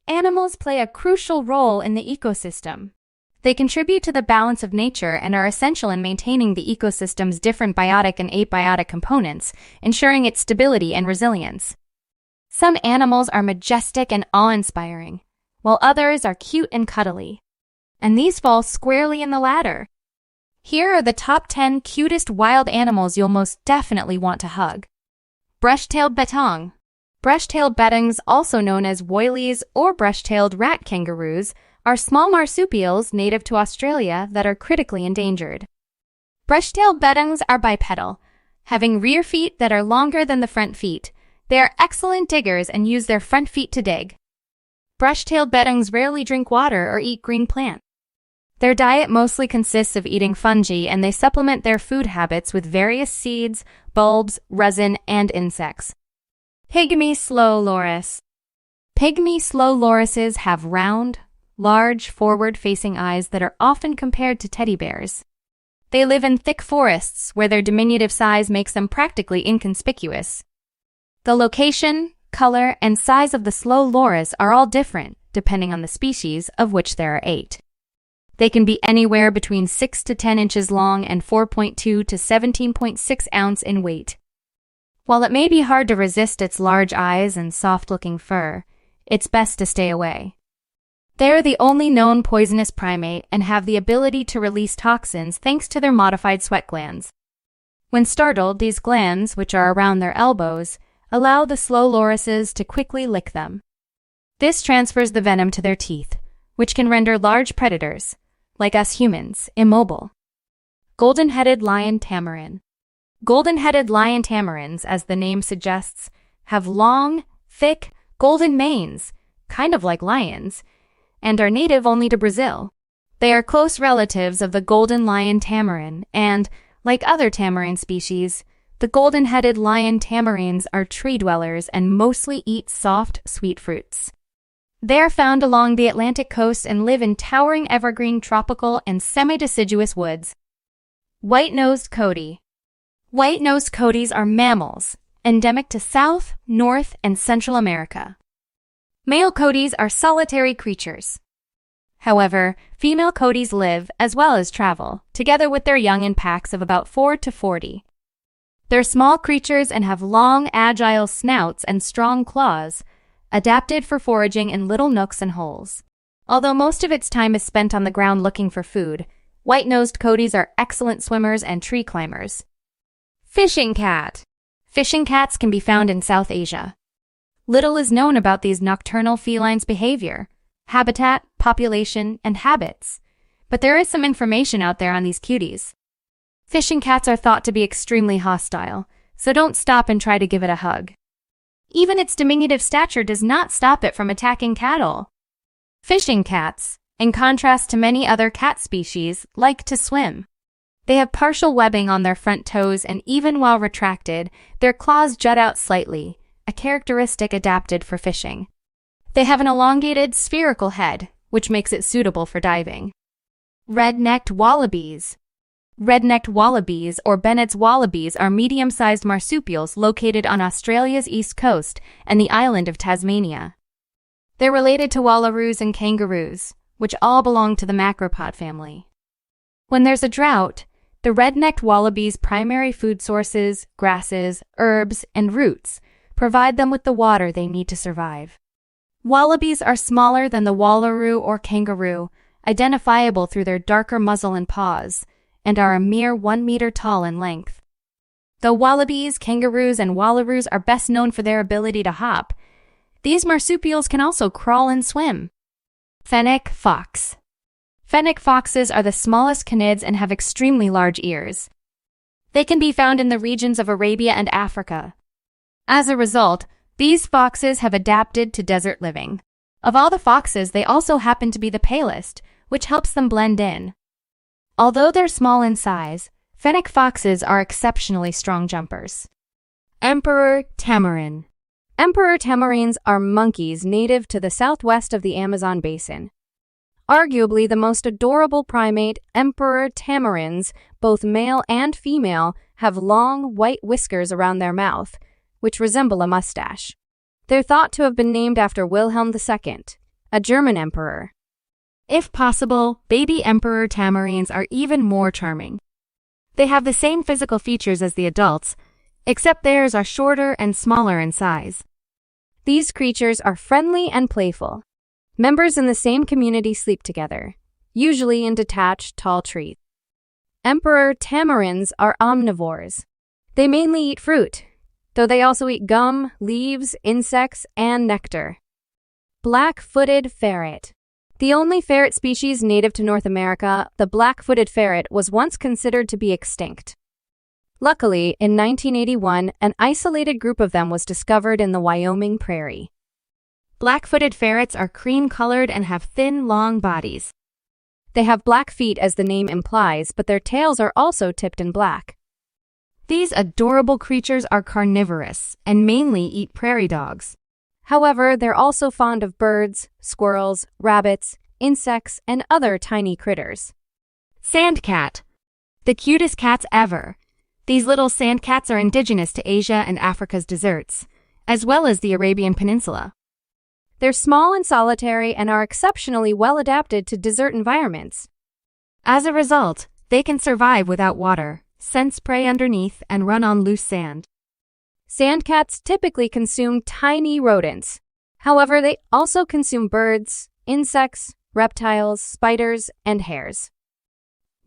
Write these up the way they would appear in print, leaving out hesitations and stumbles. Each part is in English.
Animals play a crucial role in the ecosystem. They contribute to the balance of nature and are essential in maintaining the ecosystem's different biotic and abiotic components, ensuring its stability and resilience. Some animals are majestic and awe-inspiring, while others are cute and cuddly. And these fall squarely in the latter. Here are the top 10 cutest wild animals you'll most definitely want to hug. Brush-tailed bettong. Brush-tailed bettongs, also known as woylies or brush-tailed rat kangaroos, are small marsupials native to Australia that are critically endangered. Brush-tailed bettongs are bipedal, having rear feet that are longer than the front feet. They are excellent diggers and use their front feet to dig. Brush-tailed bettongs rarely drink water or eat green plants. Their diet mostly consists of eating fungi, and they supplement their food habits with various seeds, bulbs, resin, and insects. Pygmy slow loris. Pygmy slow lorises have round, large, forward-facing eyes that are often compared to teddy bears. They live in thick forests where their diminutive size makes them practically inconspicuous. The location, color, and size of the slow loris are all different, depending on the species, of which there are 8. They can be anywhere between 6 to 10 inches long and 4.2 to 17.6 ounce in weight. While it may be hard to resist its large eyes and soft-looking fur, it's best to stay away. They are the only known poisonous primate and have the ability to release toxins thanks to their modified sweat glands. When startled, these glands, which are around their elbows, allow the slow lorises to quickly lick them. This transfers the venom to their teeth, which can render large predators, like us humans, immobile. Goldenheaded lion tamarin. Golden-headed lion tamarins, as the name suggests, have long, thick, golden manes, kind of like lions, and are native only to Brazil. They are close relatives of the golden lion tamarin, and, like other tamarin species, the golden-headed lion tamarins are tree dwellers and mostly eat soft, sweet fruits. They are found along the Atlantic coast and live in towering evergreen tropical and semi-deciduous woods. Whitenosed Coati. White-nosed coatis are mammals, endemic to South, North, and Central America. Male coatis are solitary creatures. However, female coatis live, as well as travel, together with their young in packs of about 4 to 40. They're small creatures and have long, agile snouts and strong claws, adapted for foraging in little nooks and holes. Although most of its time is spent on the ground looking for food, white-nosed coatis are excellent swimmers and tree climbers. Fishing cat. Fishing cats can be found in South Asia. Little is known about these nocturnal felines' behavior, habitat, population, and habits, but there is some information out there on these cuties. Fishing cats are thought to be extremely hostile, so don't stop and try to give it a hug. Even its diminutive stature does not stop it from attacking cattle. Fishing cats, in contrast to many other cat species, like to swim. They have partial webbing on their front toes, and even while retracted, their claws jut out slightly, a characteristic adapted for fishing. They have an elongated, spherical head, which makes it suitable for diving. Rednecked Wallabies. Rednecked wallabies, or Bennett's wallabies, are medium-sized marsupials located on Australia's east coast and the island of Tasmania. They're related to wallaroos and kangaroos, which all belong to the macropod family. When there's a drought, the red-necked wallabies' primary food sources, grasses, herbs, and roots, provide them with the water they need to survive. Wallabies are smaller than the wallaroo or kangaroo, identifiable through their darker muzzle and paws, and are a mere 1 meter tall in length. Though wallabies, kangaroos, and wallaroos are best known for their ability to hop, these marsupials can also crawl and swim. Fennec Fox. Fennec foxes are the smallest canids and have extremely large ears. They can be found in the regions of Arabia and Africa. As a result, these foxes have adapted to desert living. Of all the foxes, they also happen to be the palest, which helps them blend in. Although they're small in size, Fennec foxes are exceptionally strong jumpers. Emperor Tamarin. Emperor tamarins are monkeys native to the southwest of the Amazon basin. Arguably the most adorable primate, emperor tamarins, both male and female, have long, white whiskers around their mouth, which resemble a mustache. They're thought to have been named after Wilhelm II, a German emperor. If possible, baby emperor tamarins are even more charming. They have the same physical features as the adults, except theirs are shorter and smaller in size. These creatures are friendly and playful. Members in the same community sleep together, usually in detached, tall trees. Emperor tamarins are omnivores. They mainly eat fruit, though they also eat gum, leaves, insects, and nectar. Blackfooted ferret. The only ferret species native to North America, the black-footed ferret was once considered to be extinct. Luckily, in 1981, an isolated group of them was discovered in the Wyoming prairie. Black-footed ferrets are cream-colored and have thin, long bodies. They have black feet as the name implies, but their tails are also tipped in black. These adorable creatures are carnivorous and mainly eat prairie dogs. However, they're also fond of birds, squirrels, rabbits, insects, and other tiny critters. Sand cat. The cutest cats ever. These little sand cats are indigenous to Asia and Africa's deserts, as well as the Arabian Peninsula. They're small and solitary and are exceptionally well adapted to desert environments. As a result, they can survive without water, sense prey underneath, and run on loose sand. Sandcats typically consume tiny rodents. However, they also consume birds, insects, reptiles, spiders, and hares.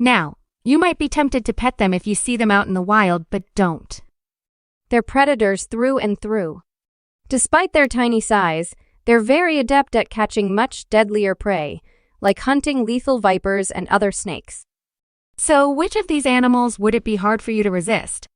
Now, you might be tempted to pet them if you see them out in the wild, but don't. They're predators through and through. Despite their tiny size, they're very adept at catching much deadlier prey, like hunting lethal vipers and other snakes. So, which of these animals would it be hard for you to resist?